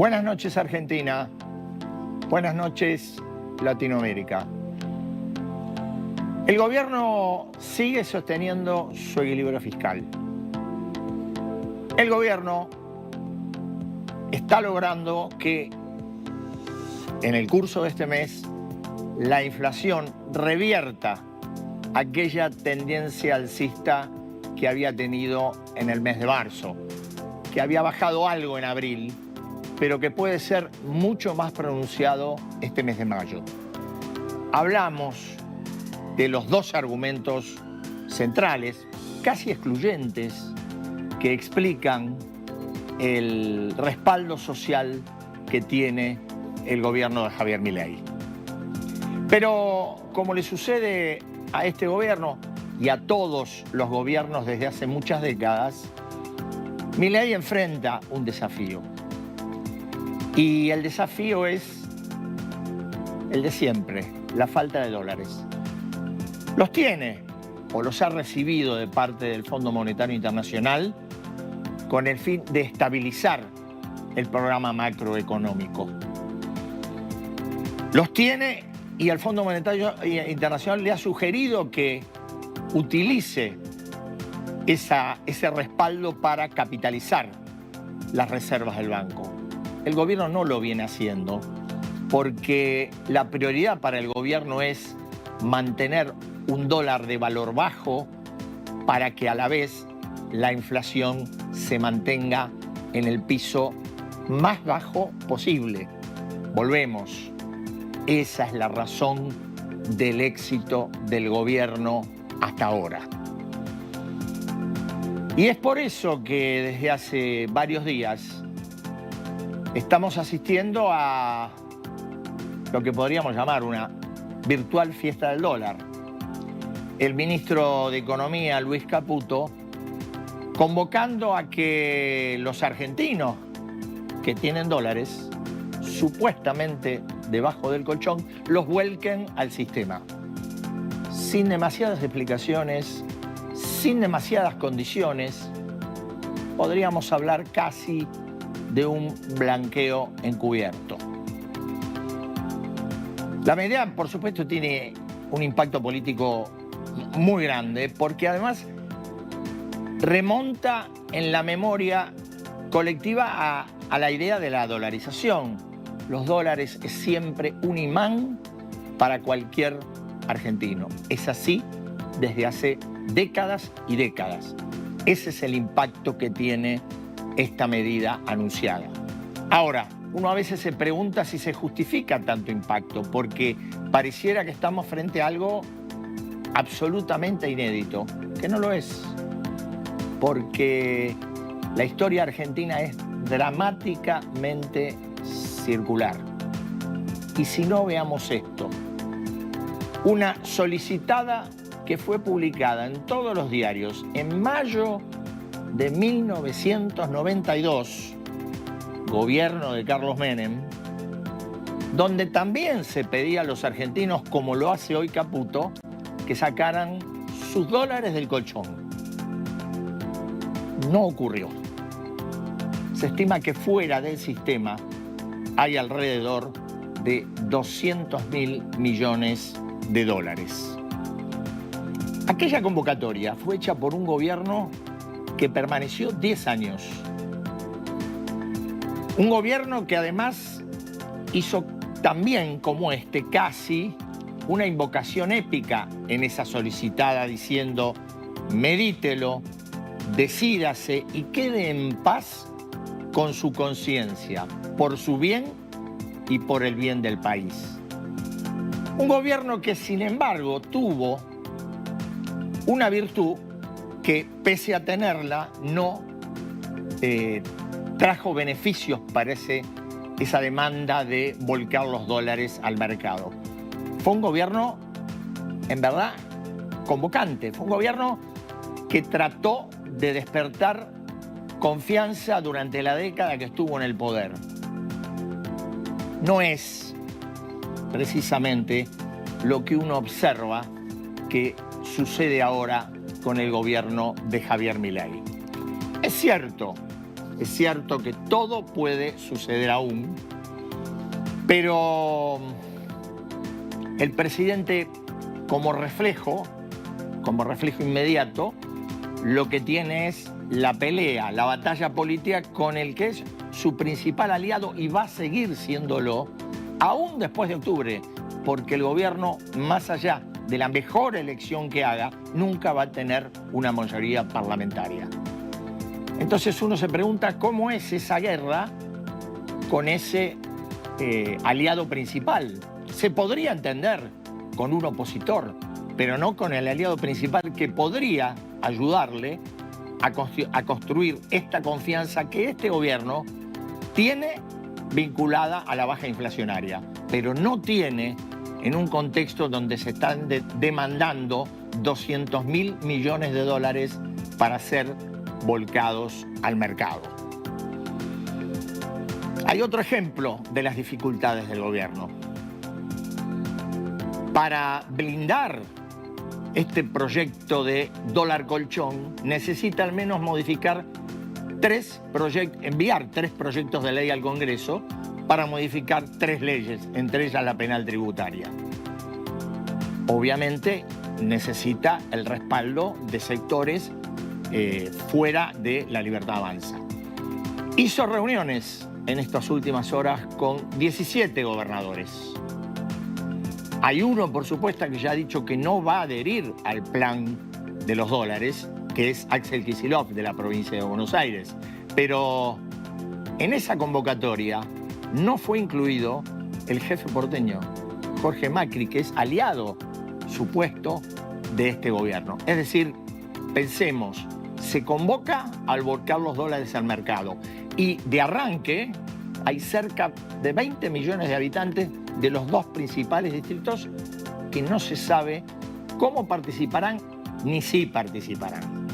Buenas noches, Argentina. Buenas noches, Latinoamérica. El gobierno sigue sosteniendo su equilibrio fiscal. El gobierno está logrando que en el curso de este mes la inflación revierta aquella tendencia alcista que había tenido en el mes de marzo, que había bajado algo en abril, pero que puede ser mucho más pronunciado este mes de mayo. Hablamos de los dos argumentos centrales, casi excluyentes, que explican el respaldo social que tiene el gobierno de Javier Milei. Pero como le sucede a este gobierno y a todos los gobiernos desde hace muchas décadas, Milei enfrenta un desafío. Y el desafío es el de siempre, la falta de dólares. Los tiene o los ha recibido de parte del Fondo Monetario Internacional con el fin de estabilizar el programa macroeconómico. Los tiene y el Fondo Monetario Internacional le ha sugerido que utilice ese respaldo para capitalizar las reservas del banco. El gobierno no lo viene haciendo porque la prioridad para el gobierno es mantener un dólar de valor bajo para que a la vez la inflación se mantenga en el piso más bajo posible. Volvemos. Esa es la razón del éxito del gobierno hasta ahora. Y es por eso que desde hace varios días estamos asistiendo a lo que podríamos llamar una virtual fiesta del dólar. El ministro de Economía, Luis Caputo, convocando a que los argentinos que tienen dólares, supuestamente debajo del colchón, los vuelquen al sistema. Sin demasiadas explicaciones, sin demasiadas condiciones, podríamos hablar casi de un blanqueo encubierto. La medida, por supuesto, tiene un impacto político muy grande porque además remonta en la memoria colectiva a la idea de la dolarización. Los dólares es siempre un imán para cualquier argentino. Es así desde hace décadas y décadas. Ese es el impacto que tiene esta medida anunciada. Ahora, uno a veces se pregunta si se justifica tanto impacto, porque pareciera que estamos frente a algo absolutamente inédito, que no lo es, porque la historia argentina es dramáticamente circular. Y si no, veamos esto. Una solicitada que fue publicada en todos los diarios en mayo de 1992, gobierno de Carlos Menem, donde también se pedía a los argentinos, como lo hace hoy Caputo, que sacaran sus dólares del colchón. No ocurrió. Se estima que fuera del sistema hay alrededor de 200.000 millones de dólares. Aquella convocatoria fue hecha por un gobierno que permaneció 10 años. Un gobierno que además hizo también, como este, casi una invocación épica en esa solicitada diciendo: medítelo, decídase y quede en paz con su conciencia, por su bien y por el bien del país. Un gobierno que, sin embargo, tuvo una virtud que, pese a tenerla, no trajo beneficios para esa demanda de volcar los dólares al mercado. Fue un gobierno, en verdad, convocante. Fue un gobierno que trató de despertar confianza durante la década que estuvo en el poder. No es precisamente lo que uno observa que sucede ahora con el gobierno de Javier Milei. Es cierto, Es cierto que todo puede suceder aún, pero el presidente, como reflejo inmediato, lo que tiene es la pelea, la batalla política con el que es su principal aliado y va a seguir siéndolo aún después de octubre, porque el gobierno, más allá de la mejor elección que haga, nunca va a tener una mayoría parlamentaria. Entonces uno se pregunta cómo es esa guerra con ese aliado principal. Se podría entender con un opositor, pero no con el aliado principal que podría ayudarle a construir esta confianza que este gobierno tiene vinculada a la baja inflacionaria, pero no tiene en un contexto donde se están demandando 200.000 millones de dólares para ser volcados al mercado. Hay otro ejemplo de las dificultades del gobierno. Para blindar este proyecto de dólar colchón, necesita al menos enviar tres proyectos de ley al Congreso para modificar 3 leyes, entre ellas la penal tributaria. Obviamente necesita el respaldo de sectores fuera de La Libertad Avanza. Hizo reuniones en estas últimas horas con 17 gobernadores. Hay uno, por supuesto, que ya ha dicho que no va a adherir al plan de los dólares, que es Axel Kicillof, de la provincia de Buenos Aires. Pero en esa convocatoria no fue incluido el jefe porteño, Jorge Macri, que es aliado supuesto de este gobierno. Es decir, pensemos, se convoca al volcar los dólares al mercado y de arranque hay cerca de 20 millones de habitantes de los 2 principales distritos que no se sabe cómo participarán ni si participarán.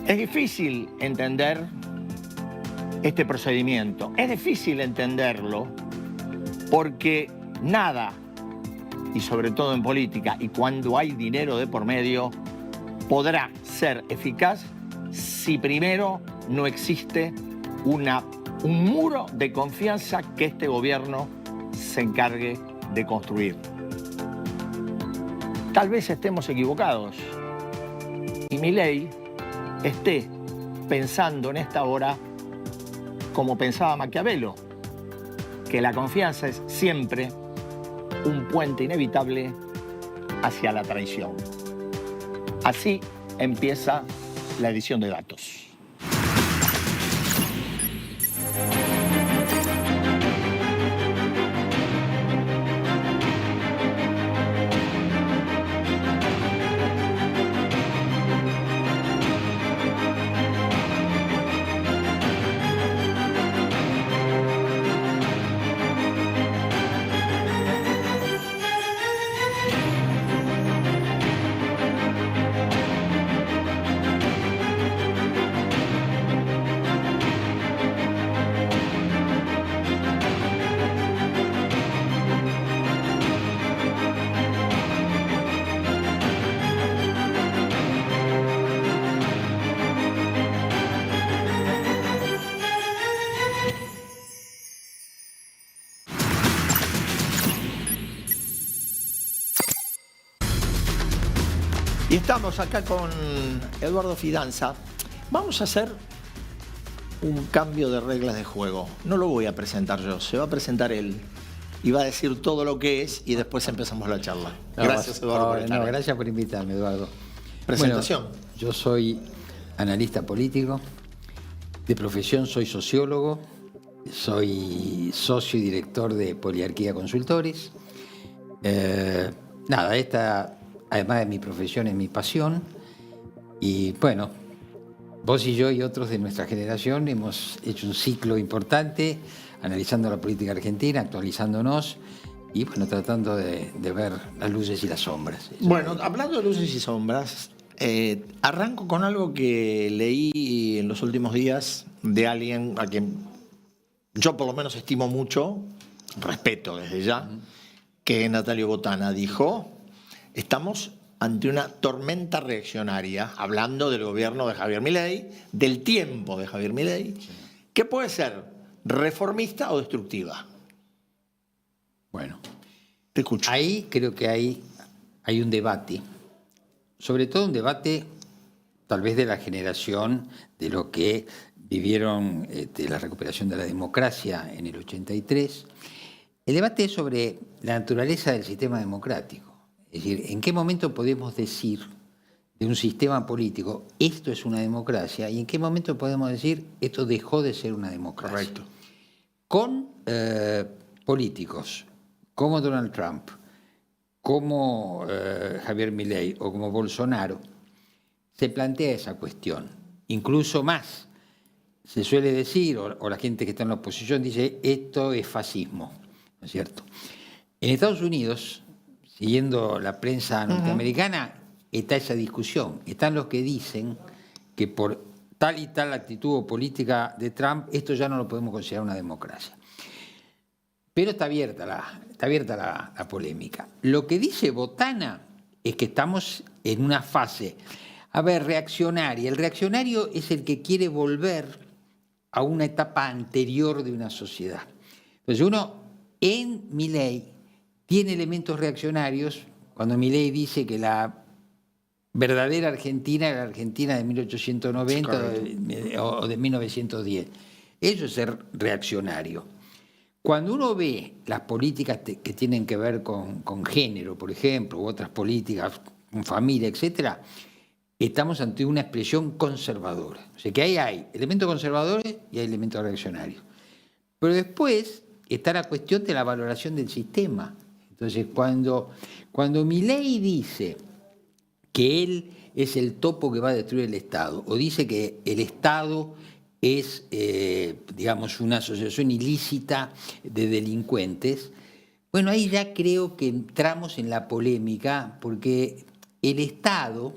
Es difícil entender este procedimiento. Es difícil entenderlo porque nada, y sobre todo en política, y cuando hay dinero de por medio, podrá ser eficaz si primero no existe un muro de confianza que este gobierno se encargue de construir. Tal vez estemos equivocados y Milei esté pensando en esta hora como pensaba Maquiavelo, que la confianza es siempre un puente inevitable hacia la traición. Así empieza la edición de datos. Y estamos acá con Eduardo Fidanza. Vamos a hacer un cambio de reglas de juego. No lo voy a presentar yo, se va a presentar él. Y va a decir todo lo que es y después empezamos la charla. Gracias, Eduardo. Gracias por invitarme, Eduardo. Presentación. Bueno, yo soy analista político. De profesión soy sociólogo. Soy socio y director de Poliarquía Consultores. Esta, además de mi profesión, es mi pasión. Y bueno, vos y yo y otros de nuestra generación hemos hecho un ciclo importante analizando la política argentina, actualizándonos y bueno, tratando de ver las luces y las sombras. Bueno, hablando de luces y sombras, arranco con algo que leí en los últimos días de alguien a quien yo por lo menos estimo mucho, respeto desde ya, que Natalio Botana dijo: estamos ante una tormenta reaccionaria, hablando del gobierno de Javier Milei, del tiempo de Javier Milei, que puede ser reformista o destructiva. Bueno, te escucho. Ahí creo que hay un debate, sobre todo un debate tal vez de la generación de lo que vivieron la recuperación de la democracia en el 83. El debate es sobre la naturaleza del sistema democrático. Es decir, ¿en qué momento podemos decir de un sistema político esto es una democracia y en qué momento podemos decir esto dejó de ser una democracia? Correcto. Con políticos como Donald Trump, como Javier Milei o como Bolsonaro, se plantea esa cuestión. Incluso más, se suele decir, o la gente que está en la oposición dice, esto es fascismo, ¿no es cierto? En Estados Unidos, siguiendo la prensa norteamericana, está esa discusión. Están los que dicen que por tal y tal actitud o política de Trump, esto ya no lo podemos considerar una democracia. Pero está abierta la polémica. Lo que dice Botana es que estamos en una fase, reaccionaria. El reaccionario es el que quiere volver a una etapa anterior de una sociedad. Entonces uno en Milei tiene elementos reaccionarios cuando Milei dice que la verdadera Argentina era la Argentina de 1890 o de 1910. Eso es ser reaccionario. Cuando uno ve las políticas que tienen que ver con género, por ejemplo, u otras políticas, con familia, etc., estamos ante una expresión conservadora. O sea que ahí hay elementos conservadores y hay elementos reaccionarios. Pero después está la cuestión de la valoración del sistema. Entonces, cuando Milei dice que él es el topo que va a destruir el Estado, o dice que el Estado es, digamos, una asociación ilícita de delincuentes, bueno, ahí ya creo que entramos en la polémica, porque el Estado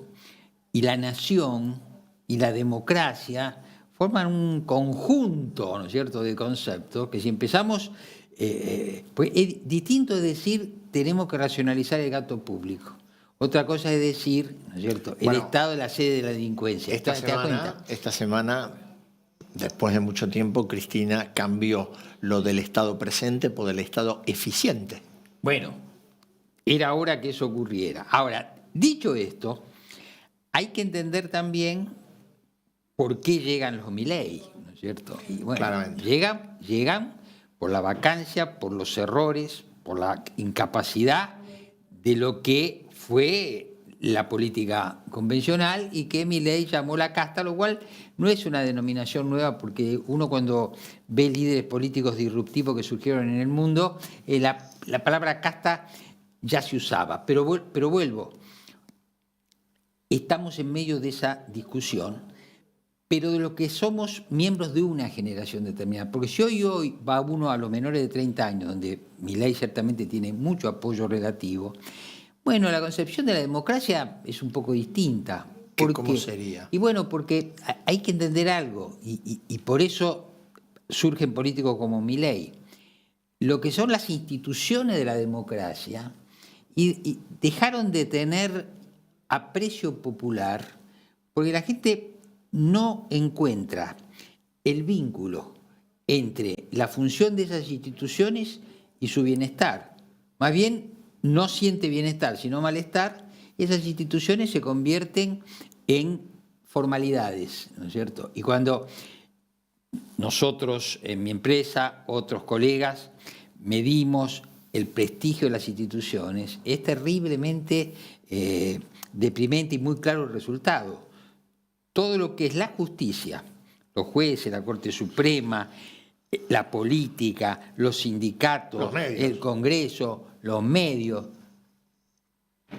y la nación y la democracia forman un conjunto, ¿no es cierto?, de conceptos que si empezamos, pues es distinto de decir tenemos que racionalizar el gasto público. Otra cosa es decir, ¿no es cierto?, el Estado es la sede de la delincuencia. Esta semana, después de mucho tiempo, Cristina cambió lo del Estado presente por el Estado eficiente. Bueno, era hora que eso ocurriera. Ahora, dicho esto, hay que entender también por qué llegan los Milei, ¿no es cierto? Y bueno, claramente. Llegan por la vacancia, por los errores, por la incapacidad de lo que fue la política convencional y que Milei llamó la casta, lo cual no es una denominación nueva porque uno cuando ve líderes políticos disruptivos que surgieron en el mundo, la palabra casta ya se usaba. Pero vuelvo, estamos en medio de esa discusión, pero de lo que somos miembros de una generación determinada. Porque si hoy va uno a los menores de 30 años, donde Milei ciertamente tiene mucho apoyo relativo, bueno, la concepción de la democracia es un poco distinta. ¿Cómo sería? Y bueno, porque hay que entender algo, y por eso surgen políticos como Milei. Lo que son las instituciones de la democracia y dejaron de tener aprecio popular porque la gente no encuentra el vínculo entre la función de esas instituciones y su bienestar. Más bien, no siente bienestar, sino malestar. Esas instituciones se convierten en formalidades, ¿no es cierto? Y cuando nosotros, en mi empresa, otros colegas, medimos el prestigio de las instituciones, es terriblemente deprimente y muy claro el resultado. Todo lo que es la justicia, los jueces, la Corte Suprema, la política, los sindicatos, el Congreso, los medios,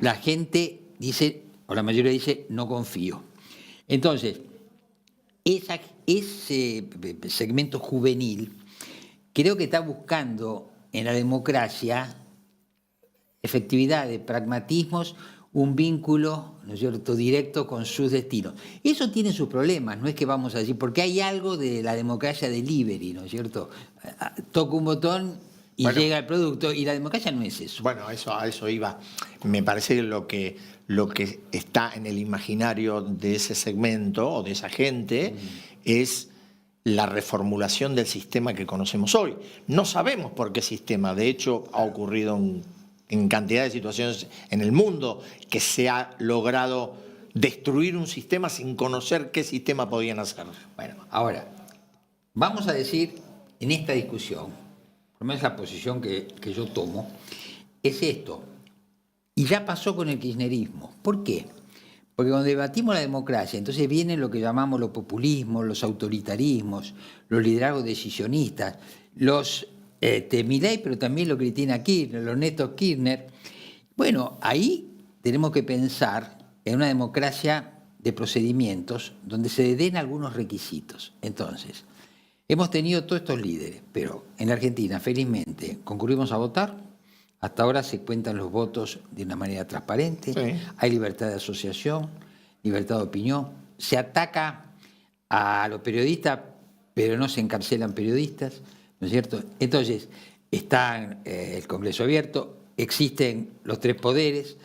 la gente dice, o la mayoría dice, no confío. Entonces, ese segmento juvenil creo que está buscando en la democracia efectividades, pragmatismos, un vínculo, ¿no es cierto?, directo con sus destinos. Eso tiene sus problemas, no es que vamos a decir, porque hay algo de la democracia delivery, ¿no es cierto? Toca un botón y llega el producto, y la democracia no es eso. Bueno, a eso iba. me parece que lo que está en el imaginario de ese segmento o de esa gente es la reformulación del sistema que conocemos hoy. No sabemos por qué sistema, de hecho ha ocurrido en cantidad de situaciones en el mundo que se ha logrado destruir un sistema sin conocer qué sistema podían hacer. Bueno, ahora, vamos a decir en esta discusión, por lo menos la posición que yo tomo, es esto. Y ya pasó con el kirchnerismo. ¿Por qué? Porque cuando debatimos la democracia, entonces vienen lo que llamamos los populismos, los autoritarismos, los liderazgos decisionistas, los Milei, pero también lo Cristina Kirchner, los netos Kirchner. Bueno, ahí tenemos que pensar en una democracia de procedimientos donde se den algunos requisitos. Entonces, hemos tenido todos estos líderes, pero en la Argentina, felizmente, concurrimos a votar. Hasta ahora se cuentan los votos de una manera transparente, sí. Hay libertad de asociación, libertad de opinión, se ataca a los periodistas, pero no se encarcelan periodistas, ¿no es cierto? Entonces, está el Congreso abierto, existen los tres poderes.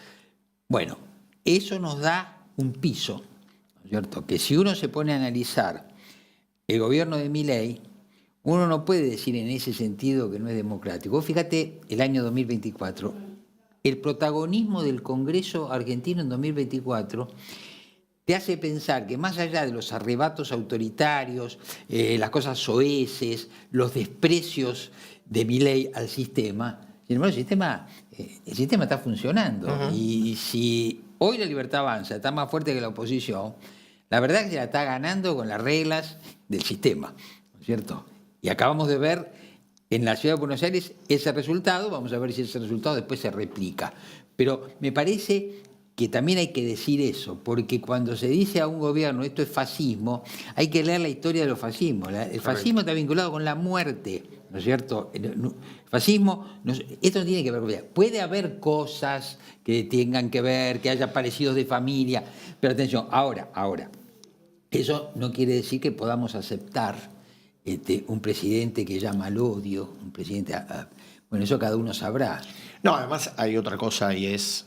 Bueno, eso nos da un piso, ¿no es cierto? Que si uno se pone a analizar el gobierno de Milei, uno no puede decir en ese sentido que no es democrático. Vos fíjate, el año 2024, el protagonismo del Congreso argentino en 2024 te hace pensar que más allá de los arrebatos autoritarios, las cosas soeces, los desprecios de Milei al sistema, sin embargo el sistema está funcionando. Y si hoy la Libertad Avanza está más fuerte que la oposición, la verdad es que la está ganando con las reglas del sistema, ¿no es cierto? Y acabamos de ver en la ciudad de Buenos Aires ese resultado, vamos a ver si ese resultado después se replica. Pero me parece que también hay que decir eso, porque cuando se dice a un gobierno esto es fascismo, hay que leer la historia de los fascismos. El fascismo está vinculado con la muerte, ¿no es cierto? El fascismo, esto no tiene que ver. Puede haber cosas que tengan que ver, que haya parecidos de familia, pero atención, ahora, eso no quiere decir que podamos aceptar un presidente que llama al odio, un presidente... bueno, eso cada uno sabrá. No, además hay otra cosa y es...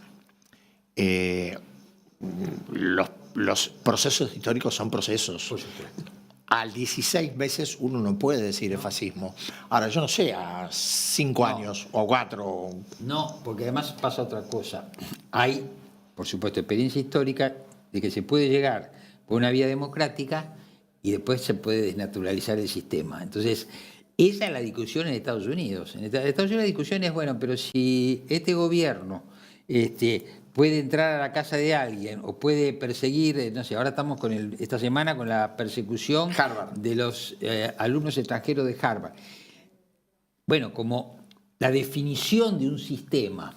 los procesos históricos son procesos. Por supuesto. Al 16 meses uno no puede decir el fascismo. Ahora, yo no sé, a 5 años o a 4... No, porque además pasa otra cosa. Hay, por supuesto, experiencia histórica de que se puede llegar por una vía democrática y después se puede desnaturalizar el sistema. Entonces, esa es la discusión en Estados Unidos. En Estados Unidos la discusión es, bueno, pero si este gobierno puede entrar a la casa de alguien o puede perseguir, no sé, ahora estamos esta semana con la persecución de los alumnos extranjeros de Harvard. Bueno, como la definición de un sistema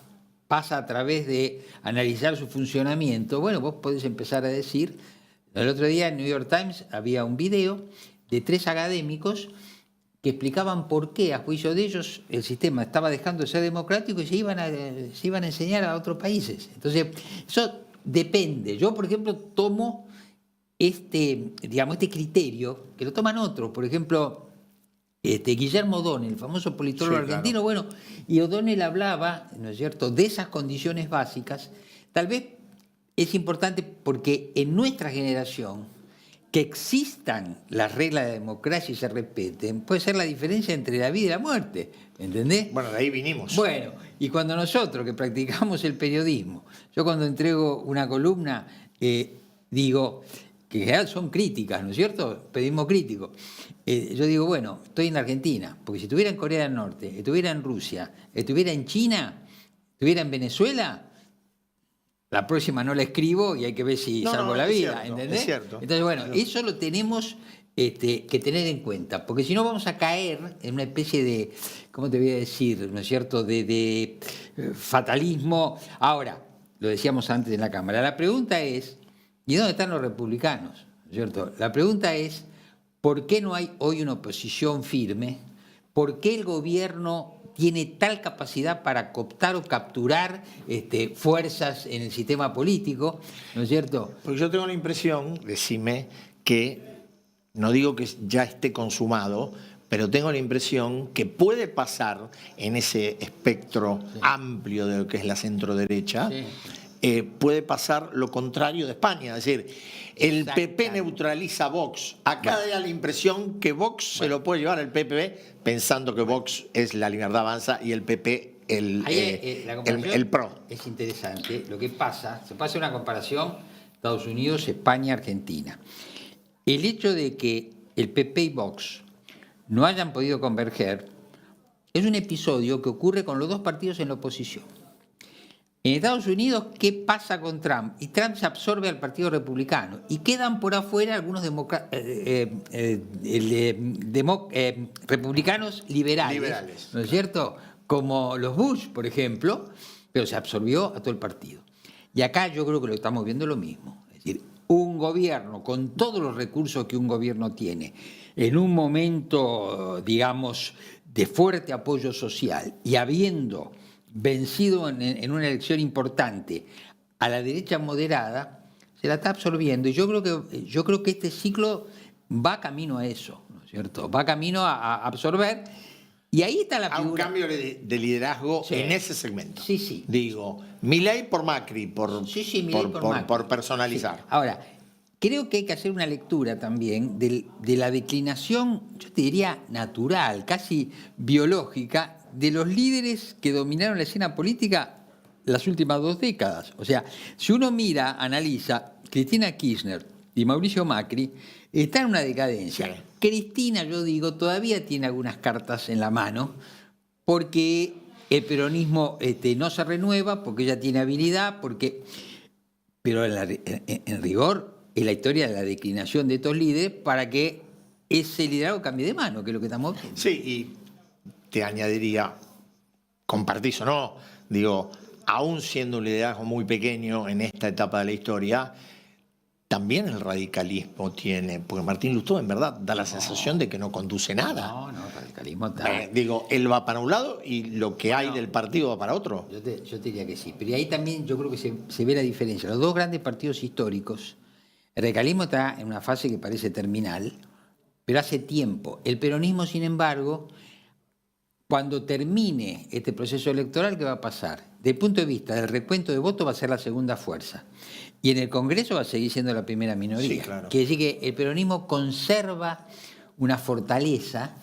pasa a través de analizar su funcionamiento, bueno, vos podés empezar a decir... El otro día en New York Times había un video de 3 académicos que explicaban por qué, a juicio de ellos, el sistema estaba dejando de ser democrático y se iban a enseñar a otros países. Entonces, eso depende. Yo, por ejemplo, tomo este criterio, que lo toman otros. Por ejemplo, Guillermo O'Donnell, el famoso politólogo argentino, claro. Bueno, y O'Donnell hablaba, ¿no es cierto?, de esas condiciones básicas. Tal vez es importante porque en nuestra generación, que existan las reglas de democracia y se respeten, puede ser la diferencia entre la vida y la muerte, ¿entendés? Bueno, de ahí vinimos. Bueno, y cuando nosotros que practicamos el periodismo, yo cuando entrego una columna, digo, que en general son críticas, ¿no es cierto? Periodismo crítico. Yo digo, bueno, estoy en Argentina, porque si estuviera en Corea del Norte, estuviera en Rusia, estuviera en China, estuviera en Venezuela, la próxima no la escribo y hay que ver si salvo la vida, cierto, ¿entendés? Es cierto. Entonces, bueno, eso lo tenemos que tener en cuenta, porque si no vamos a caer en una especie de, ¿cómo te voy a decir? ¿No es cierto? De fatalismo. Ahora, lo decíamos antes en la Cámara, la pregunta es, ¿y dónde están los republicanos? ¿No es cierto? La pregunta es, ¿por qué no hay hoy una oposición firme? ¿Por qué el gobierno tiene tal capacidad para cooptar o capturar fuerzas en el sistema político, ¿no es cierto? Porque yo tengo la impresión, decime, que no digo que ya esté consumado, pero tengo la impresión que puede pasar en ese espectro amplio de lo que es la centroderecha, puede pasar lo contrario de España. Es decir, el PP neutraliza a Vox. Acá da la impresión que Vox se lo puede llevar al PPB, pensando que Vox es la Libertad Avanza y el PP el PRO. Es interesante. Lo que pasa, se puede hacer una comparación Estados Unidos, España, Argentina. El hecho de que el PP y Vox no hayan podido converger es un episodio que ocurre con los dos partidos en la oposición. En Estados Unidos, ¿qué pasa con Trump? Y Trump se absorbe al Partido Republicano y quedan por afuera algunos republicanos liberales, ¿no es cierto? Como los Bush, por ejemplo, pero se absorbió a todo el partido. Y acá yo creo que lo estamos viendo lo mismo. Es decir, un gobierno con todos los recursos que un gobierno tiene, en un momento, digamos, de fuerte apoyo social y habiendo vencido en una elección importante a la derecha moderada, se la está absorbiendo. Y yo creo que este ciclo va camino a eso, ¿no es cierto? Va camino a absorber. Y ahí está la figura. A un cambio de liderazgo en ese segmento. Sí. Digo, Milei por Macri, por personalizar. Sí. Ahora, creo que hay que hacer una lectura también de la declinación, yo te diría natural, casi biológica, de los líderes que dominaron la escena política las últimas 2 décadas. O sea, si uno mira, analiza, Cristina Kirchner y Mauricio Macri están en una decadencia. Sí. Cristina, yo digo, todavía tiene algunas cartas en la mano porque el peronismo no se renueva, porque ella tiene habilidad, pero en rigor es la historia de la declinación de estos líderes para que ese liderazgo cambie de mano, que es lo que estamos viendo. Sí, y te añadiría, compartís o no, digo, aún siendo un liderazgo muy pequeño en esta etapa de la historia, también el radicalismo tiene, porque Martín Lustó en verdad da la sensación de que no conduce nada. No, el radicalismo está... digo, él va para un lado y lo que hay del partido va para otro. Yo te diría que sí, pero ahí también yo creo que se ve la diferencia. Los dos grandes partidos históricos, el radicalismo está en una fase que parece terminal, pero hace tiempo. El peronismo, sin embargo, cuando termine este proceso electoral, ¿qué va a pasar? Desde el punto de vista del recuento de votos va a ser la segunda fuerza. Y en el Congreso va a seguir siendo la primera minoría. Sí, claro. Quiere decir que el peronismo conserva una fortaleza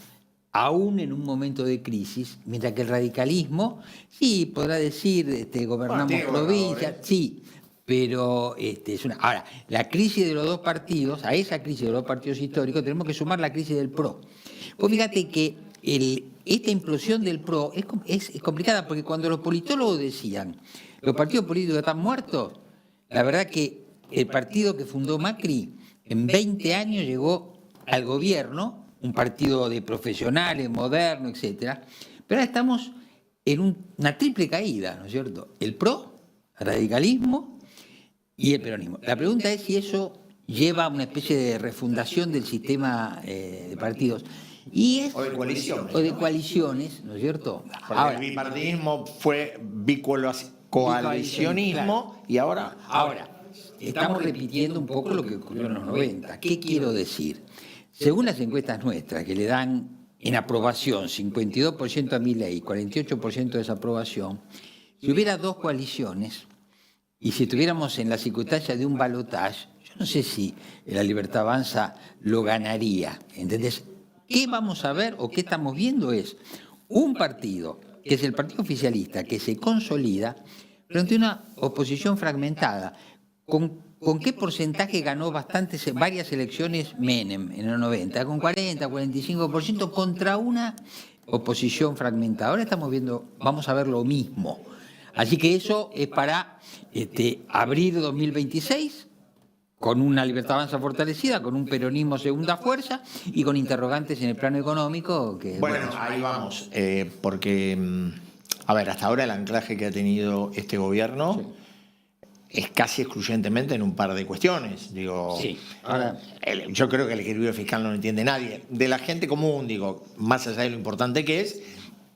aún en un momento de crisis, mientras que el radicalismo, sí, podrá decir, gobernamos provincias, sí, pero es una... Ahora, la crisis de los dos partidos, a esa crisis de los dos partidos históricos, tenemos que sumar la crisis del PRO. Pues fíjate que esta implosión del PRO es complicada, porque cuando los politólogos decían los partidos políticos están muertos, la verdad que el partido que fundó Macri en 20 años llegó al gobierno, un partido de profesionales, moderno, etcétera, pero ahora estamos en una triple caída, ¿no es cierto? El PRO, el radicalismo y el peronismo. La pregunta es si eso lleva a una especie de refundación del sistema de partidos. O de coaliciones. O de coaliciones, ¿no es cierto? Porque ahora, el bipartidismo fue coalicionismo, claro. Y ahora estamos repitiendo un poco lo que ocurrió en los 90. ¿Qué quiero decir? Según las encuestas nuestras, que le dan en aprobación 52% a Milei y 48% de desaprobación, si hubiera 2 coaliciones y si estuviéramos en la circunstancia de un balotaje, yo no sé si la Libertad Avanza lo ganaría, ¿entendés? ¿Qué vamos a ver o qué estamos viendo? Es un partido, que es el partido oficialista, que se consolida frente a una oposición fragmentada. ¿Con qué porcentaje ganó varias elecciones Menem en los 90? Con 40, 45% contra una oposición fragmentada. Ahora vamos a ver lo mismo. Así que eso es para abrir 2026 con una Libertad Avanza fortalecida, con un peronismo segunda fuerza y con interrogantes en el plano económico. Bueno, ahí vamos, porque, a ver, hasta ahora el anclaje que ha tenido este gobierno... Sí. Es casi excluyentemente en un par de cuestiones. Digo, sí. Ahora, yo creo que el equilibrio fiscal no lo entiende nadie. De la gente común, digo, más allá de lo importante que es,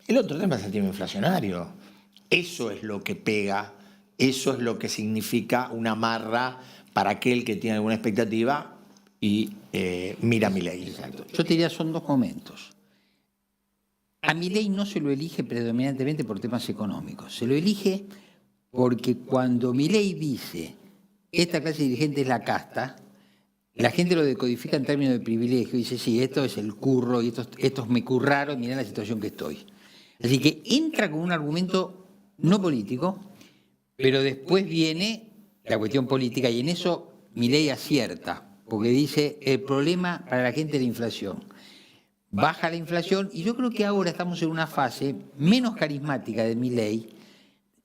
el otro tema es el tema inflacionario. Eso es lo que pega, eso es lo que significa una amarra para aquel que tiene alguna expectativa y mira Milei. Exacto. Yo te diría son 2 momentos. a Milei no se lo elige predominantemente por temas económicos, se lo elige porque cuando Milei dice esta clase de dirigente es la casta, la gente lo decodifica en términos de privilegio y dice, sí, esto es el curro y estos me curraron, mirá la situación que estoy. Así que entra con un argumento no político, pero después viene la cuestión política y en eso Milei acierta, porque dice el problema para la gente es la inflación. Baja la inflación y yo creo que ahora estamos en una fase menos carismática de Milei.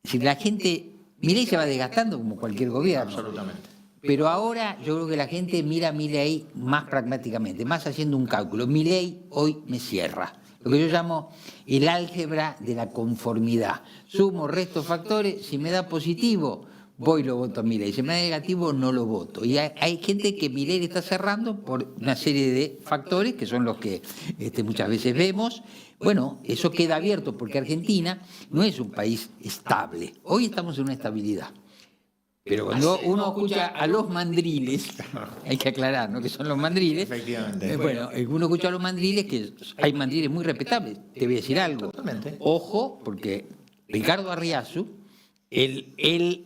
Si la gente, Milei se va desgastando como cualquier gobierno. Absolutamente. Pero ahora yo creo que la gente mira a Milei más pragmáticamente, más haciendo un cálculo. Milei hoy me cierra. Lo que yo llamo el álgebra de la conformidad. Sumo, resto factores, si me da positivo, voy y lo voto a Milei. Si me da negativo, no lo voto. Y hay gente que Milei le está cerrando por una serie de factores, que son los que muchas veces vemos. Bueno, eso queda abierto porque Argentina no es un país estable. Hoy estamos en una estabilidad. Pero cuando uno escucha a los mandriles, hay que aclarar, ¿no? Que son los mandriles. Efectivamente. Bueno, uno escucha a los mandriles, que hay mandriles muy respetables. Te voy a decir algo. Totalmente. Ojo, porque Ricardo Arriazu, el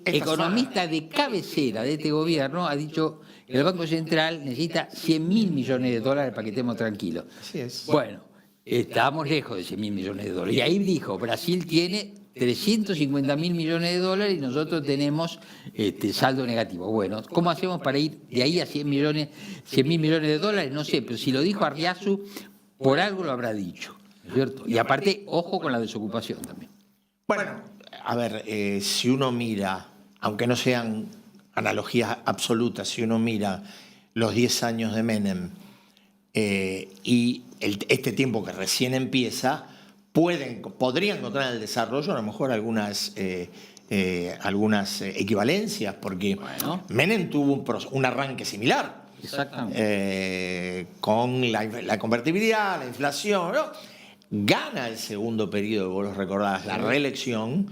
economista de cabecera de este gobierno, ha dicho que el Banco Central necesita 100.000 millones de dólares para que estemos tranquilos. Así es. Bueno, estamos lejos de 100.000 millones de dólares. Y ahí dijo, Brasil tiene 350.000 millones de dólares y nosotros tenemos saldo negativo. Bueno, ¿cómo hacemos para ir de ahí a 100.000 millones de dólares? No sé, pero si lo dijo Arriazu, por algo lo habrá dicho, ¿no es cierto? Y aparte, ojo con la desocupación también. Bueno, a ver, si uno mira, aunque no sean analogías absolutas, si uno mira los 10 años de Menem y este tiempo que recién empieza, podría encontrar en el desarrollo a lo mejor algunas equivalencias, porque Menem tuvo un arranque similar. Exactamente. Con la convertibilidad, la inflación, ¿no? Gana el segundo periodo, vos lo recordás, la reelección,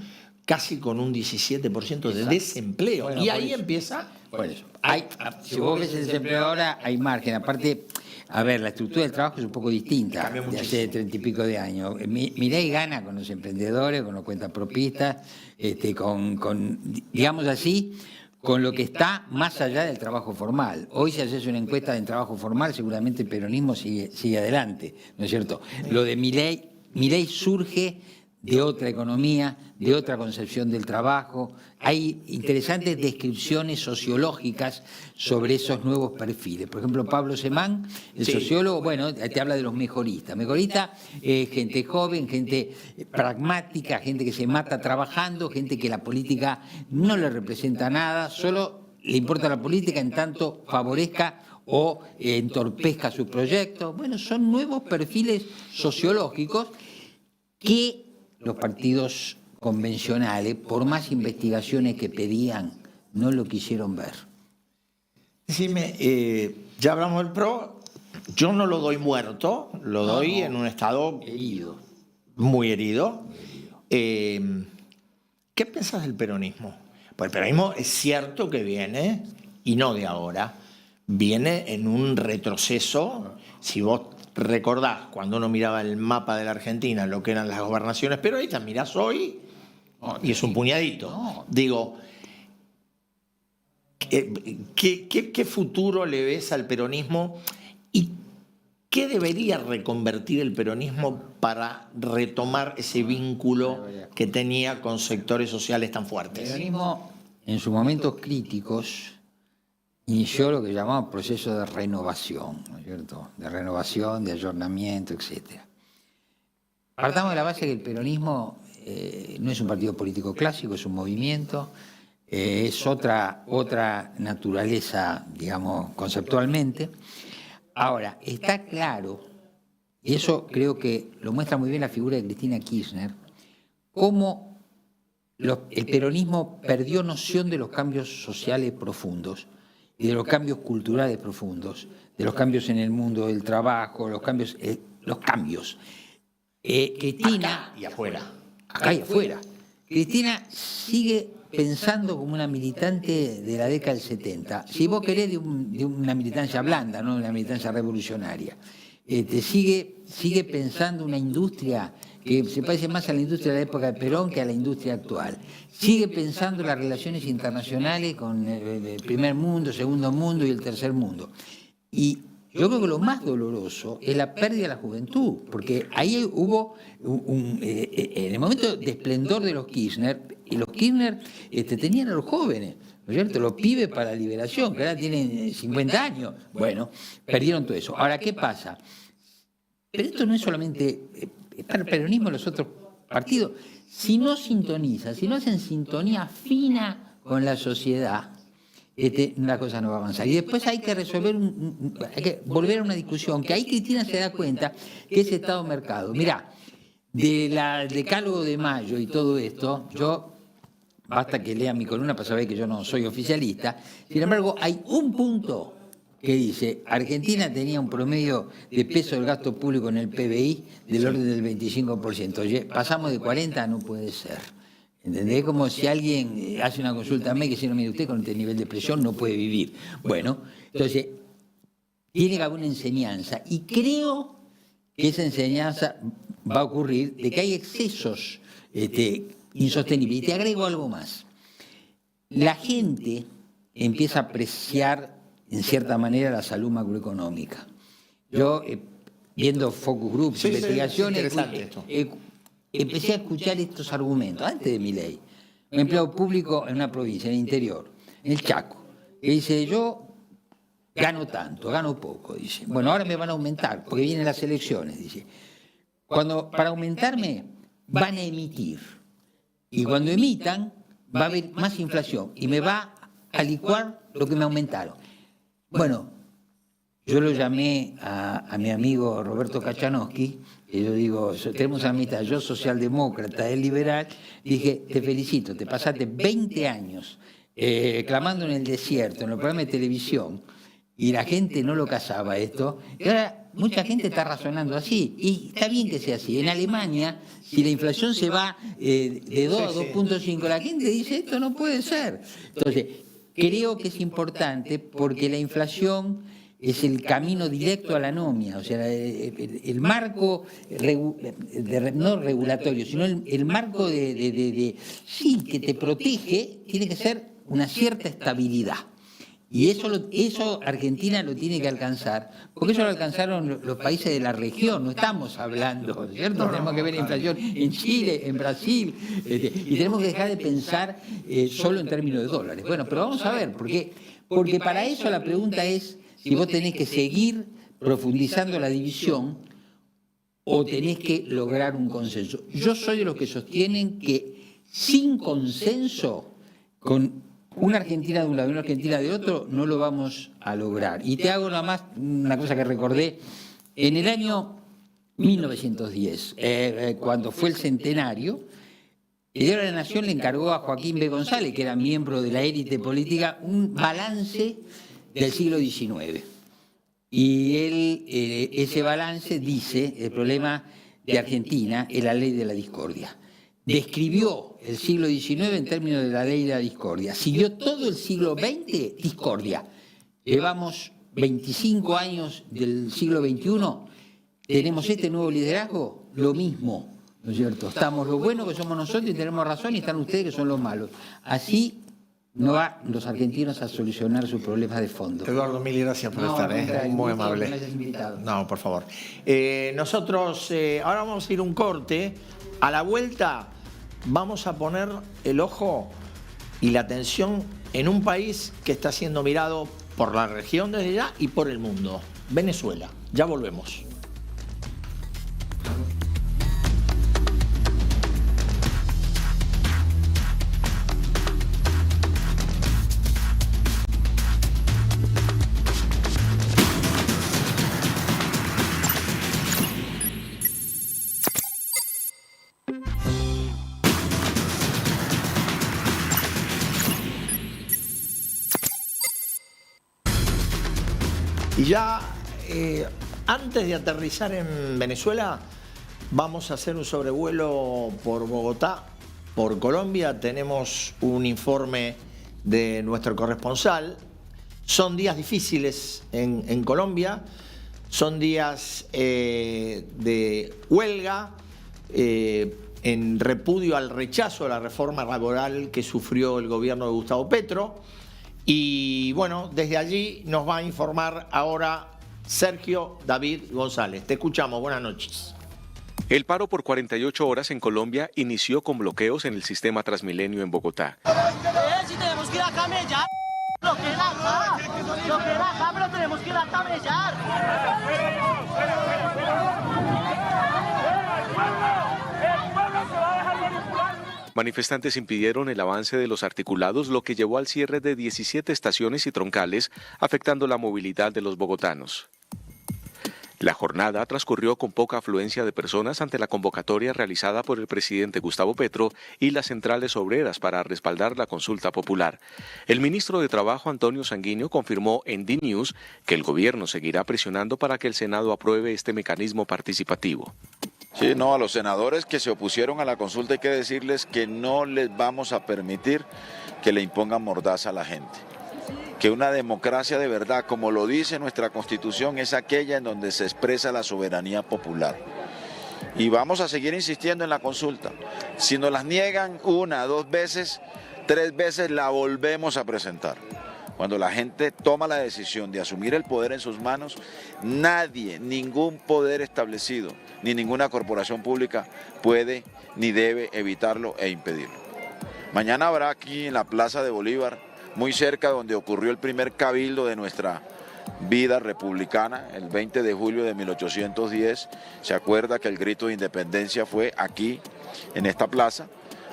casi con un 17% de desempleo. Bueno, y ahí eso. empieza... Por eso. Si vos ves el desempleo ahora, hay margen. Aparte, a ver, la estructura del trabajo es un poco distinta Cambió de muchísimo. hace 30 y pico de años. Milei gana con los emprendedores, con los cuentapropistas, digamos así, con lo que está más allá del trabajo formal. Hoy si haces una encuesta de trabajo formal, seguramente el peronismo sigue adelante, ¿no es cierto? Lo de Milei surge de otra economía, de otra concepción del trabajo. Hay interesantes descripciones sociológicas sobre esos nuevos perfiles. Por ejemplo, Pablo Semán, el sociólogo, bueno, te habla de los mejoristas. Mejoristas, gente joven, gente pragmática, gente que se mata trabajando, gente que la política no le representa nada, solo le importa la política en tanto favorezca o entorpezca sus proyectos. Bueno, son nuevos perfiles sociológicos que los partidos convencionales, por más investigaciones que pedían, no lo quisieron ver. Decime, ya hablamos del PRO, yo no lo doy muerto, lo doy en un estado herido. Muy herido. ¿Qué pensás del peronismo? Pues el peronismo es cierto que viene, y no de ahora, viene en un retroceso. Si vos recordás, cuando uno miraba el mapa de la Argentina, lo que eran las gobernaciones peronistas, mirás hoy y es un puñadito. No. Digo, ¿qué futuro le ves al peronismo y qué debería reconvertir el peronismo para retomar ese vínculo que tenía con sectores sociales tan El fuertes? peronismo, en sus momentos críticos, inició lo que llamamos proceso de renovación, ¿no es cierto? De renovación, de ayornamiento, etc. Partamos de la base que el peronismo no es un partido político clásico, es un movimiento, es otra naturaleza, digamos, conceptualmente. Ahora, está claro, y eso creo que lo muestra muy bien la figura de Cristina Kirchner, cómo el peronismo perdió noción de los cambios sociales profundos y de los cambios culturales profundos, de los cambios en el mundo del trabajo, los cambios. Cristina, Acá y afuera. acá y afuera, Cristina sigue pensando como una militante de la década del 70. Si vos querés, de una militancia blanda, no de una militancia revolucionaria. sigue pensando una industria que se parece más a la industria de la época de Perón que a la industria actual. Sigue pensando las relaciones internacionales con el primer mundo, segundo mundo y el tercer mundo. Y yo creo que lo más doloroso es la pérdida de la juventud, porque ahí hubo, en el momento de esplendor de los Kirchner, y los Kirchner tenían a los jóvenes, ¿no es cierto? Los pibes para la liberación, que ahora tienen 50 años. Bueno, perdieron todo eso. Ahora, ¿qué pasa? Pero esto no es solamente para el peronismo y los otros partidos. Si no sintonizan, si no hacen sintonía fina con la sociedad, la cosa no va a avanzar. Y después hay que resolver, hay que volver a una discusión, que ahí Cristina se da cuenta que es Estado-mercado. Mirá, del decálogo de Mayo y todo esto, basta que lean mi columna para saber que yo no soy oficialista, sin embargo, hay un punto que dice, Argentina tenía un promedio de peso del gasto público en el PBI del orden del 25%. Oye, pasamos de 40, no puede ser. ¿Entendés? Como si alguien hace una consulta a mí que dice, no, mire, usted con este nivel de presión no puede vivir. Bueno, entonces, tiene que haber una enseñanza. Y creo que esa enseñanza va a ocurrir de que hay excesos insostenibles. Y te agrego algo más. La gente empieza a apreciar en cierta manera la salud macroeconómica. Yo, viendo focus groups, investigaciones, empecé a escuchar estos argumentos, antes de mi ley. Un empleado público en una provincia, en el interior, en el Chaco, que dice, yo gano tanto, gano poco, dice. Bueno, ahora me van a aumentar, porque vienen las elecciones, dice. Para aumentarme, van a emitir. Y cuando emitan, va a haber más inflación y me va a licuar lo que me aumentaron. Bueno, yo lo llamé a mi amigo Roberto Kachanowski, que yo digo, tenemos amistad, yo socialdemócrata, él liberal, dije, te felicito, te pasaste 20 años clamando en el desierto, en los programas de televisión, y la gente no lo cazaba esto, y ahora mucha gente está razonando así, y está bien que sea así. En Alemania, si la inflación se va de 2 a 2.5, la gente dice, esto no puede ser. Entonces, creo que es importante porque la inflación es el camino directo a la anomia, o sea, el marco no regulatorio, sino el marco sí, que te protege, tiene que ser una cierta estabilidad. Y eso Argentina lo tiene que alcanzar, porque eso lo alcanzaron los países de la región, no estamos hablando, ¿cierto? Tenemos que ver la inflación en Chile, en Brasil, y tenemos que dejar de pensar solo en términos de dólares. Bueno, pero vamos a ver, porque para eso la pregunta es si vos tenés que seguir profundizando la división o tenés que lograr un consenso. Yo soy de los que sostienen que sin consenso, con una Argentina de un lado y una Argentina de otro, no lo vamos a lograr. Y te hago nada más una cosa que recordé. En el año 1910, cuando fue el centenario, el Diario de la Nación le encargó a Joaquín B. González, que era miembro de la élite política, un balance del siglo XIX. Y ese balance dice, el problema de Argentina es la ley de la discordia. Describió el siglo XIX en términos de la ley de la discordia. Siguió todo el siglo XX, discordia. Llevamos 25 años del siglo XXI, tenemos este nuevo liderazgo, lo mismo, ¿no es cierto? Estamos los buenos que somos nosotros y tenemos razón, y están ustedes que son los malos. Así no van los argentinos a solucionar sus problemas de fondo. Eduardo, mil gracias por estar, muy amable. No, por favor. Nosotros ahora vamos a ir a un corte. A la vuelta vamos a poner el ojo y la atención en un país que está siendo mirado por la región desde ya y por el mundo. Venezuela. Ya volvemos. Y ya antes de aterrizar en Venezuela, vamos a hacer un sobrevuelo por Bogotá, por Colombia. Tenemos un informe de nuestro corresponsal. Son días difíciles en Colombia. son días de huelga en repudio al rechazo a la reforma laboral que sufrió el gobierno de Gustavo Petro. Y bueno, desde allí nos va a informar ahora Sergio David González. Te escuchamos, buenas noches. El paro por 48 horas en Colombia inició con bloqueos en el sistema Transmilenio en Bogotá. Si tenemos que ir a camellar, lo que era acá, pero tenemos que ir a camellar. Manifestantes impidieron el avance de los articulados, lo que llevó al cierre de 17 estaciones y troncales, afectando la movilidad de los bogotanos. La jornada transcurrió con poca afluencia de personas ante la convocatoria realizada por el presidente Gustavo Petro y las centrales obreras para respaldar la consulta popular. El ministro de Trabajo, Antonio Sanguino, confirmó en DNews que el gobierno seguirá presionando para que el Senado apruebe este mecanismo participativo. Sí, no, a los senadores que se opusieron a la consulta hay que decirles que no les vamos a permitir que le impongan mordaza a la gente. Que una democracia de verdad, como lo dice nuestra Constitución, es aquella en donde se expresa la soberanía popular. Y vamos a seguir insistiendo en la consulta. Si nos las niegan 1, 2 veces, 3 veces, la volvemos a presentar. Cuando la gente toma la decisión de asumir el poder en sus manos, nadie, ningún poder establecido, ni ninguna corporación pública puede ni debe evitarlo e impedirlo. Mañana habrá aquí en la Plaza de Bolívar, muy cerca donde ocurrió el primer cabildo de nuestra vida republicana, el 20 de julio de 1810, se acuerda que el grito de independencia fue aquí, en esta plaza.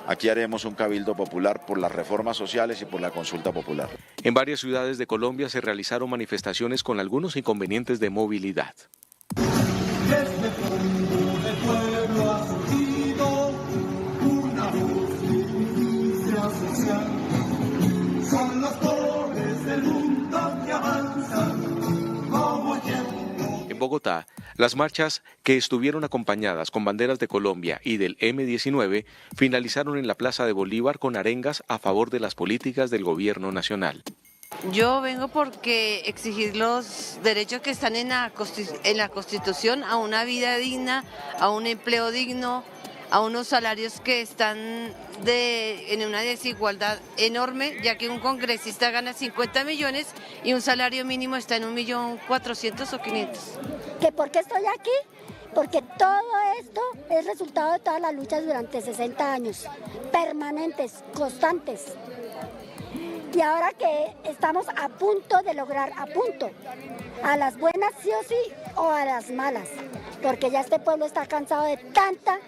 Aquí haremos un cabildo popular por las reformas sociales y por la consulta popular. En varias ciudades de Colombia se realizaron manifestaciones con algunos inconvenientes de movilidad. Desde fondo del pueblo ha surgido una justicia social. Son los pobres del mundo que avanzan como el tiempo. En Bogotá, las marchas, que estuvieron acompañadas con banderas de Colombia y del M-19, finalizaron en la Plaza de Bolívar con arengas a favor de las políticas del gobierno nacional. Yo vengo porque exigir los derechos que están en la Constitución a una vida digna, a un empleo digno, a unos salarios que están en una desigualdad enorme, ya que un congresista gana 50 millones y un salario mínimo está en 1.400.000 o 500. ¿Que por qué estoy aquí? Porque todo esto es resultado de todas las luchas durante 60 años, permanentes, constantes. Y ahora que estamos a punto de lograr, a las buenas sí o sí o a las malas, porque ya este pueblo está cansado de tanta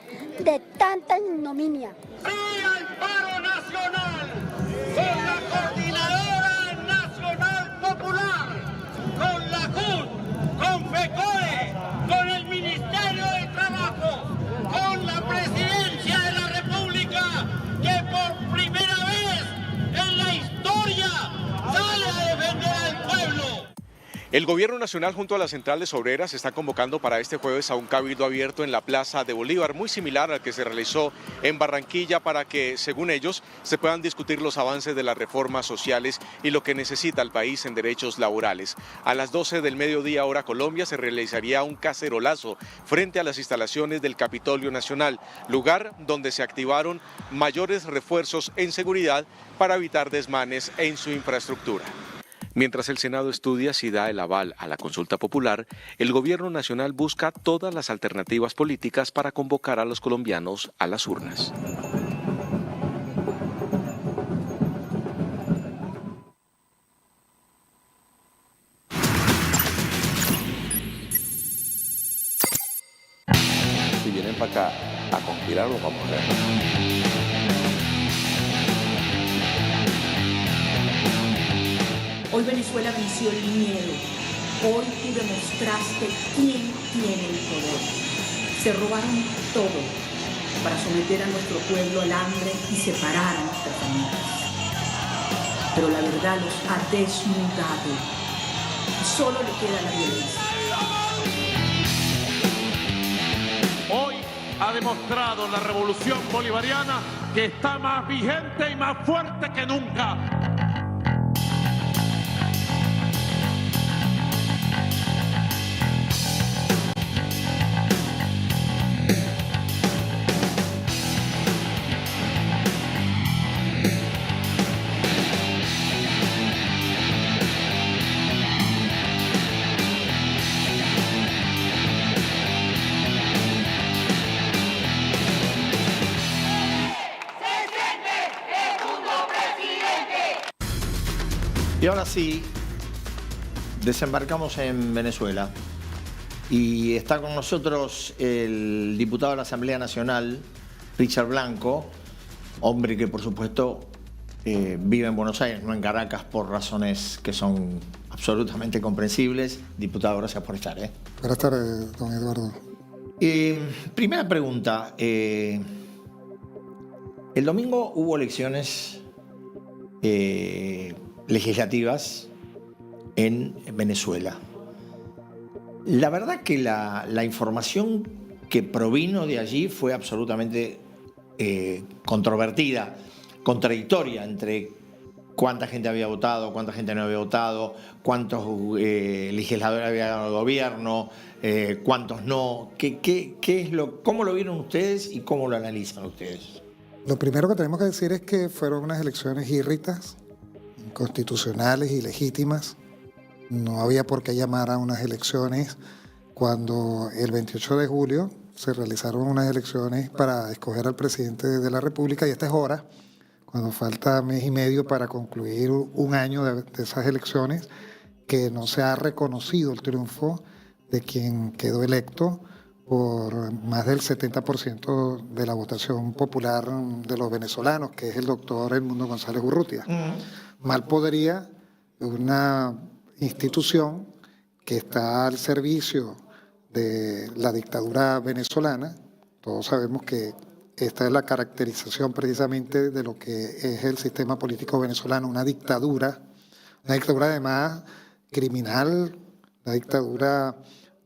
ignominia. ¡Sí al paro nacional! Con la Coordinadora Nacional Popular, con la CUT, con FECODE, con el Ministerio de Trabajo, con la Presidencia de la República, que por primera vez en la historia sale a defender al pueblo. El gobierno nacional junto a las centrales obreras está convocando para este jueves a un cabildo abierto en la Plaza de Bolívar, muy similar al que se realizó en Barranquilla, para que, según ellos, se puedan discutir los avances de las reformas sociales y lo que necesita el país en derechos laborales. A las 12 del mediodía hora Colombia se realizaría un cacerolazo frente a las instalaciones del Capitolio Nacional, lugar donde se activaron mayores refuerzos en seguridad para evitar desmanes en su infraestructura. Mientras el Senado estudia si da el aval a la consulta popular, el gobierno nacional busca todas las alternativas políticas para convocar a los colombianos a las urnas. Si vienen para acá a conspirar, lo vamos a ver. Hoy Venezuela venció el miedo. Hoy tú demostraste quién tiene el poder. Se robaron todo para someter a nuestro pueblo al hambre y separar a nuestras familias. Pero la verdad los ha desnudado y solo le queda la violencia. Hoy ha demostrado la revolución bolivariana que está más vigente y más fuerte que nunca. Y ahora sí, desembarcamos en Venezuela y está con nosotros el diputado de la Asamblea Nacional, Richard Blanco, hombre que por supuesto vive en Buenos Aires, no en Caracas, por razones que son absolutamente comprensibles. Diputado, gracias por estar. Buenas tardes, don Eduardo. Primera pregunta. El domingo hubo elecciones legislativas en Venezuela. La verdad que la información que provino de allí fue absolutamente controvertida, contradictoria entre cuánta gente había votado, cuánta gente no había votado, cuántos legisladores había ganado el gobierno, cuántos no. ¿Cómo lo vieron ustedes y cómo lo analizan ustedes? Lo primero que tenemos que decir es que fueron unas elecciones írritas, inconstitucionales y legítimas. No había por qué llamar a unas elecciones cuando el 28 de julio se realizaron unas elecciones para escoger al presidente de la República, y esta es hora, cuando falta mes y medio para concluir un año de esas elecciones, que no se ha reconocido el triunfo de quien quedó electo por más del 70% de la votación popular de los venezolanos, que es el doctor Edmundo González Urrutia. Mal podría una institución que está al servicio de la dictadura venezolana. Todos sabemos que esta es la caracterización precisamente de lo que es el sistema político venezolano, una dictadura además criminal, una dictadura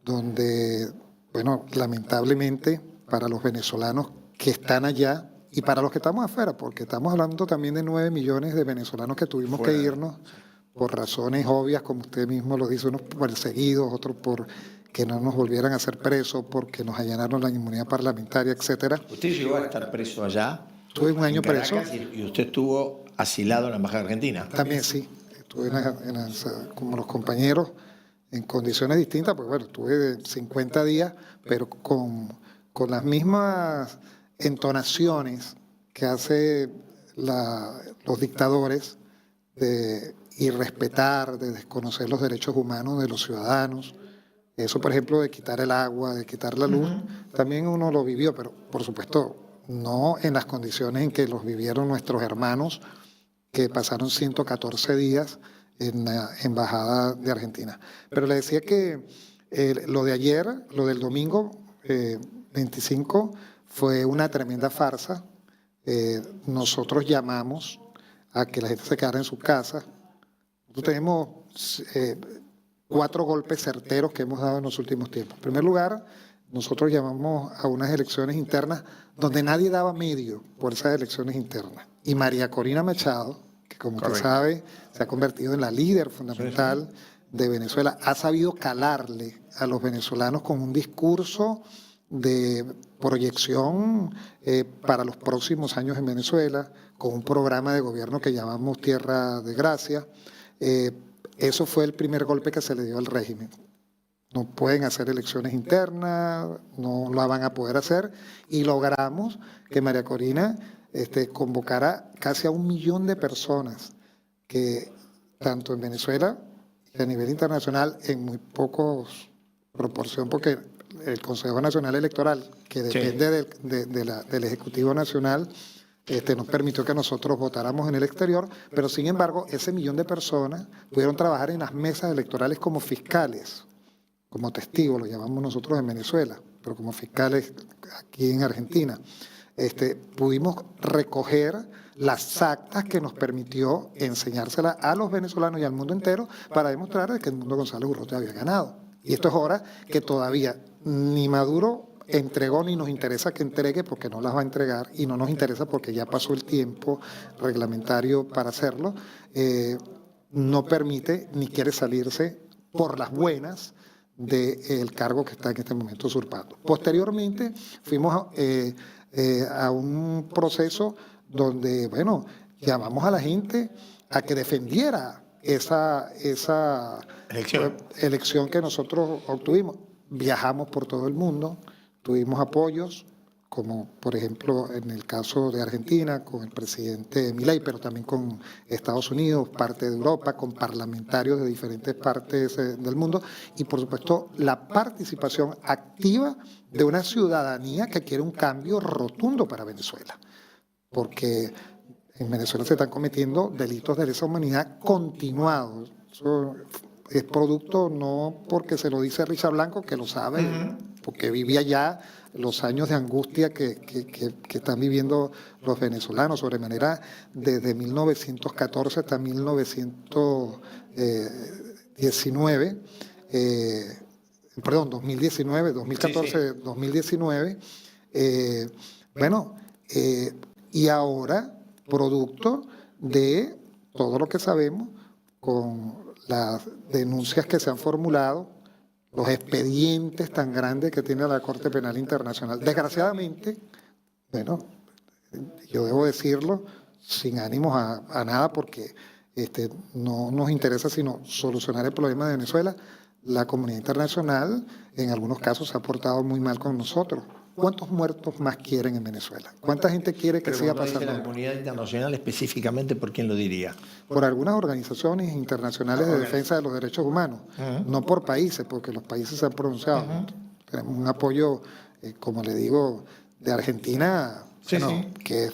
donde, bueno, lamentablemente para los venezolanos que están allá y para los que estamos afuera, porque estamos hablando también de 9 millones de venezolanos que tuvimos que irnos por razones obvias, como usted mismo lo dice, unos perseguidos, otros por que no nos volvieran a hacer presos, porque nos allanaron la inmunidad parlamentaria, etcétera. ¿Usted llegó a estar preso allá? Estuve un año preso. ¿Y usted estuvo asilado en la Embajada Argentina? También sí, estuve como los compañeros, en condiciones distintas, pues bueno, estuve de 50 días, pero con las mismas entonaciones que hace los dictadores de irrespetar, de desconocer los derechos humanos de los ciudadanos. Eso, por ejemplo, de quitar el agua, de quitar la luz, también uno lo vivió, pero por supuesto no en las condiciones en que los vivieron nuestros hermanos que pasaron 114 días en la Embajada de Argentina. Pero le decía que lo de ayer, lo del domingo 25, fue una tremenda farsa. Nosotros llamamos a que la gente se quedara en su casa. Nosotros tenemos 4 golpes certeros que hemos dado en los últimos tiempos. En primer lugar, nosotros llamamos a unas elecciones internas donde nadie daba medio por esas elecciones internas. Y María Corina Machado, que como usted sabe, se ha convertido en la líder fundamental de Venezuela, ha sabido calarle a los venezolanos con un discurso de proyección para los próximos años en Venezuela, con un programa de gobierno que llamamos Tierra de Gracia. Eso fue el primer golpe que se le dio al régimen. No pueden hacer elecciones internas, no la van a poder hacer, y logramos que María Corina convocara casi a 1 millón de personas que tanto en Venezuela y a nivel internacional, en muy pocos proporción, porque el Consejo Nacional Electoral, que depende del Ejecutivo Nacional, nos permitió que nosotros votáramos en el exterior, pero sin embargo ese 1 millón de personas pudieron trabajar en las mesas electorales como fiscales, como testigos, lo llamamos nosotros en Venezuela, pero como fiscales aquí en Argentina. Pudimos recoger las actas que nos permitió enseñárselas a los venezolanos y al mundo entero para demostrar que Edmundo González Urrutia había ganado. Y esto es hora que todavía ni Maduro entregó ni nos interesa que entregue, porque no las va a entregar, y no nos interesa porque ya pasó el tiempo reglamentario para hacerlo. No permite ni quiere salirse por las buenas del cargo que está en este momento usurpando. Posteriormente fuimos a un proceso donde, bueno, llamamos a la gente a que defendiera esa elección que nosotros obtuvimos. Viajamos por todo el mundo, tuvimos apoyos como por ejemplo en el caso de Argentina, con el presidente Milei, pero también con Estados Unidos, parte de Europa, con parlamentarios de diferentes partes del mundo, y por supuesto la participación activa de una ciudadanía que quiere un cambio rotundo para Venezuela, porque en Venezuela se están cometiendo delitos de lesa humanidad continuados. Eso es producto no porque se lo dice Richard Blanco, que lo sabe, porque vivía ya los años de angustia que están viviendo los venezolanos, sobremanera desde 1914 hasta 1919, perdón, 2019, 2014, 2019, y ahora, producto de todo lo que sabemos, con las denuncias que se han formulado, los expedientes tan grandes que tiene la Corte Penal Internacional. Desgraciadamente, bueno, yo debo decirlo sin ánimos a nada, porque no nos interesa sino solucionar el problema de Venezuela. La comunidad internacional en algunos casos se ha portado muy mal con nosotros. ¿Cuántos muertos más quieren en Venezuela? ¿Cuánta gente quiere que siga pasando? La comunidad internacional específicamente, ¿por quién lo diría? Por algunas organizaciones internacionales de defensa de los derechos humanos, no por países, porque los países se han pronunciado. Tenemos un apoyo, como le digo, de Argentina, que es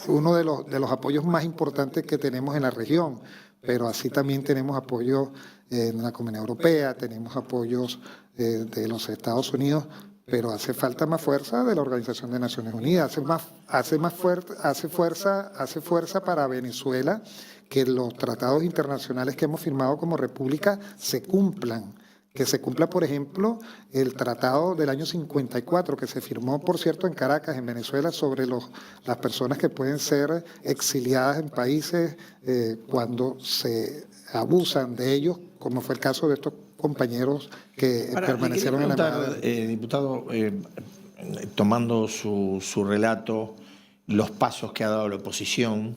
uno de los apoyos más importantes que tenemos en la región, pero así también tenemos apoyo en la Comunidad Europea, tenemos apoyos de los Estados Unidos, pero hace falta más fuerza de la Organización de Naciones Unidas, hace fuerza para Venezuela que los tratados internacionales que hemos firmado como república se cumplan. Que se cumpla, por ejemplo, el tratado del año 54, que se firmó, por cierto, en Caracas, en Venezuela, sobre las personas que pueden ser exiliadas en países cuando se abusan de ellos, como fue el caso de estos compañeros que permanecieron en la embajada. Diputado, tomando su relato, los pasos que ha dado la oposición,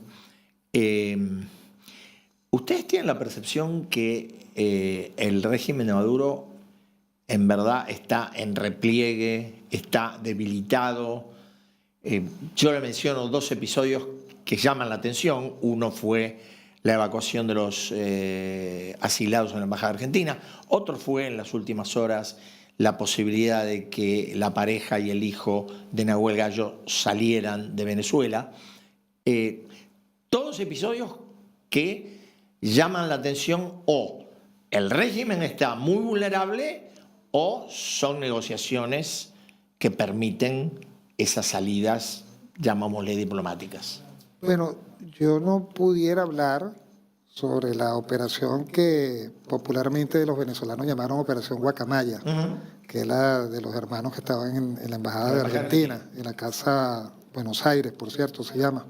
¿ustedes tienen la percepción que el régimen de Maduro en verdad está en repliegue, está debilitado? Yo le menciono dos episodios que llaman la atención. Uno fue la evacuación de los asilados en la Embajada Argentina. Otro fue en las últimas horas la posibilidad de que la pareja y el hijo de Nahuel Gallo salieran de Venezuela. Todos episodios que llaman la atención, o el régimen está muy vulnerable o son negociaciones que permiten esas salidas, llamámosle diplomáticas. Bueno, yo no pudiera hablar sobre la operación que popularmente los venezolanos llamaron Operación Guacamaya, que es la de los hermanos que estaban en la Embajada de Argentina, en la Casa Buenos Aires, por cierto, se llama.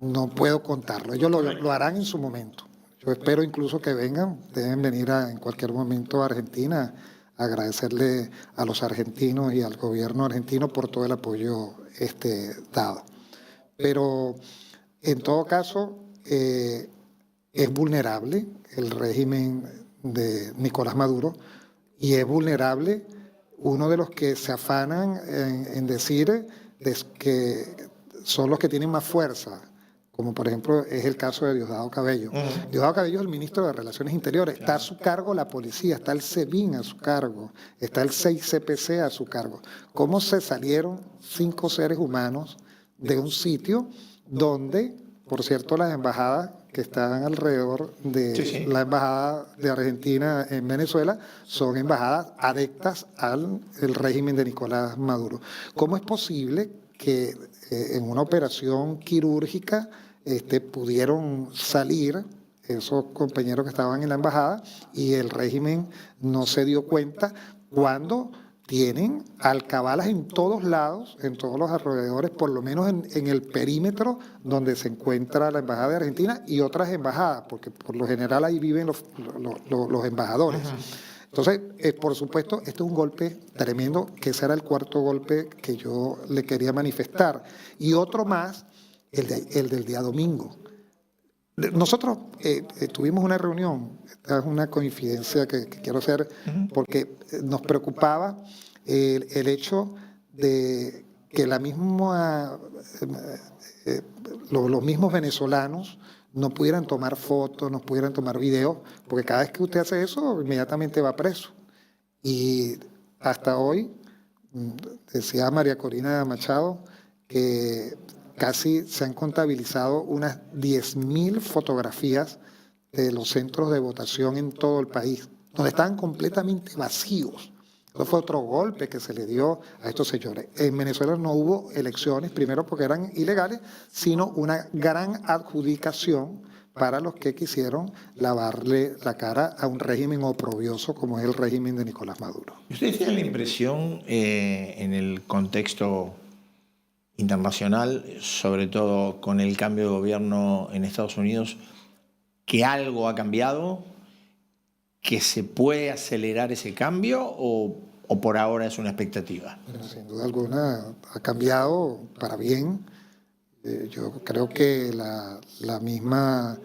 No puedo contarlo, ellos lo harán en su momento. Yo espero incluso que vengan, deben venir en cualquier momento a Argentina, a agradecerle a los argentinos y al gobierno argentino por todo el apoyo dado. Pero en todo caso, es vulnerable el régimen de Nicolás Maduro, y es vulnerable uno de los que se afanan en decir que son los que tienen más fuerza, como por ejemplo es el caso de Diosdado Cabello. Diosdado Cabello es el ministro de Relaciones Interiores, está a su cargo la policía, está el SEBIN a su cargo, está el 6CPC a su cargo. ¿Cómo se salieron 5 seres humanos de un sitio donde, por cierto, las embajadas que están alrededor de la embajada de Argentina en Venezuela son embajadas adeptas al régimen de Nicolás Maduro? ¿Cómo es posible que en una operación quirúrgica pudieron salir esos compañeros que estaban en la embajada y el régimen no se dio cuenta, cuando tienen alcabalas en todos lados, en todos los alrededores, por lo menos en el perímetro donde se encuentra la Embajada de Argentina y otras embajadas, porque por lo general ahí viven los embajadores? Entonces, por supuesto, esto es un golpe tremendo, que ese era el cuarto golpe que yo le quería manifestar. Y otro más, el del día domingo. Nosotros tuvimos una reunión, esta es una coincidencia que quiero hacer, porque nos preocupaba el hecho de que los mismos venezolanos no pudieran tomar fotos, no pudieran tomar videos, porque cada vez que usted hace eso, inmediatamente va preso. Y hasta hoy, decía María Corina Machado, que casi se han contabilizado unas 10.000 fotografías de los centros de votación en todo el país, donde estaban completamente vacíos. Eso fue otro golpe que se le dio a estos señores. En Venezuela no hubo elecciones, primero porque eran ilegales, sino una gran adjudicación para los que quisieron lavarle la cara a un régimen oprobioso como es el régimen de Nicolás Maduro. ¿Ustedes tienen la impresión, en el contexto internacional, sobre todo con el cambio de gobierno en Estados Unidos, que algo ha cambiado, que se puede acelerar ese cambio o por ahora es una expectativa? Bueno, sin duda alguna ha cambiado para bien. Yo creo que la misma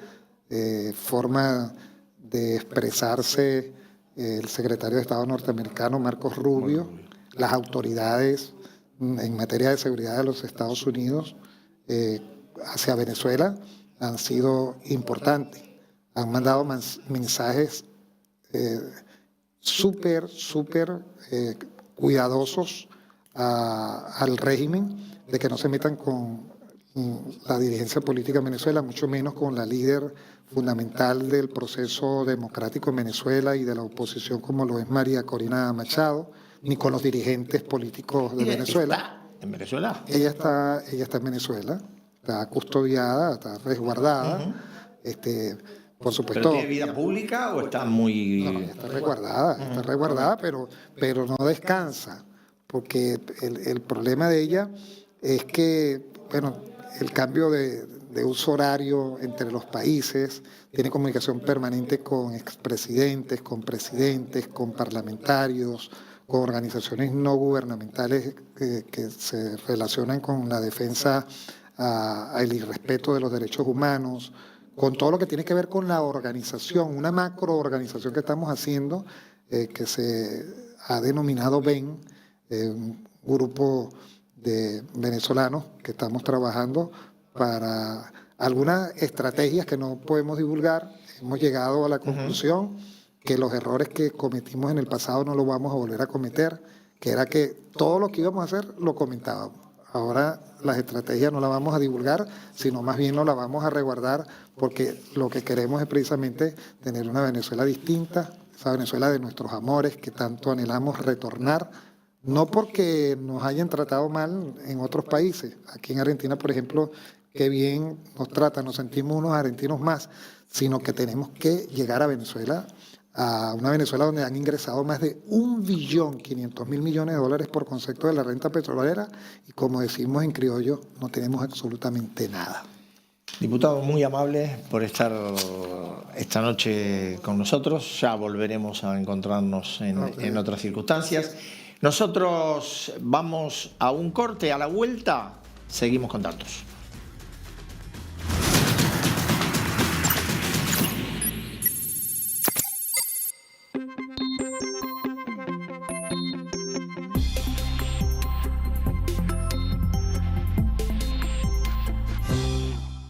forma de expresarse el secretario de Estado norteamericano, Marcos Rubio, las autoridades en materia de seguridad de los Estados Unidos hacia Venezuela han sido importantes. Han mandado mensajes súper cuidadosos al régimen de que no se metan con la dirigencia política en Venezuela, mucho menos con la líder fundamental del proceso democrático en Venezuela y de la oposición como lo es María Corina Machado, ni con los dirigentes políticos de Venezuela. ¿Está en Venezuela? Ella está en Venezuela, está custodiada, está resguardada. Por supuesto. ¿Pero tiene vida pública o está muy...? No, está resguardada, pero no descansa, porque el problema de ella es que, bueno, el cambio de uso horario entre los países, tiene comunicación permanente con expresidentes, con presidentes, con parlamentarios, con organizaciones no gubernamentales que se relacionan con la defensa al irrespeto de los derechos humanos, con todo lo que tiene que ver con la organización, una macroorganización que estamos haciendo, que se ha denominado BEN, un grupo de venezolanos que estamos trabajando para algunas estrategias que no podemos divulgar. Hemos llegado a la conclusión que los errores que cometimos en el pasado no los vamos a volver a cometer, que era que todo lo que íbamos a hacer lo comentábamos. Ahora las estrategias no las vamos a divulgar, sino más bien nos las vamos a resguardar, porque lo que queremos es precisamente tener una Venezuela distinta, esa Venezuela de nuestros amores que tanto anhelamos retornar, no porque nos hayan tratado mal en otros países. Aquí en Argentina, por ejemplo, qué bien nos tratan, nos sentimos unos argentinos más, sino que tenemos que llegar a Venezuela, a una Venezuela donde han ingresado más de $1.500.000.000.000 por concepto de la renta petrolera y, como decimos en criollo, no tenemos absolutamente nada. Diputado, muy amable por estar esta noche con nosotros. Ya volveremos a encontrarnos en otras circunstancias. Nosotros vamos a un corte, a la vuelta seguimos con datos.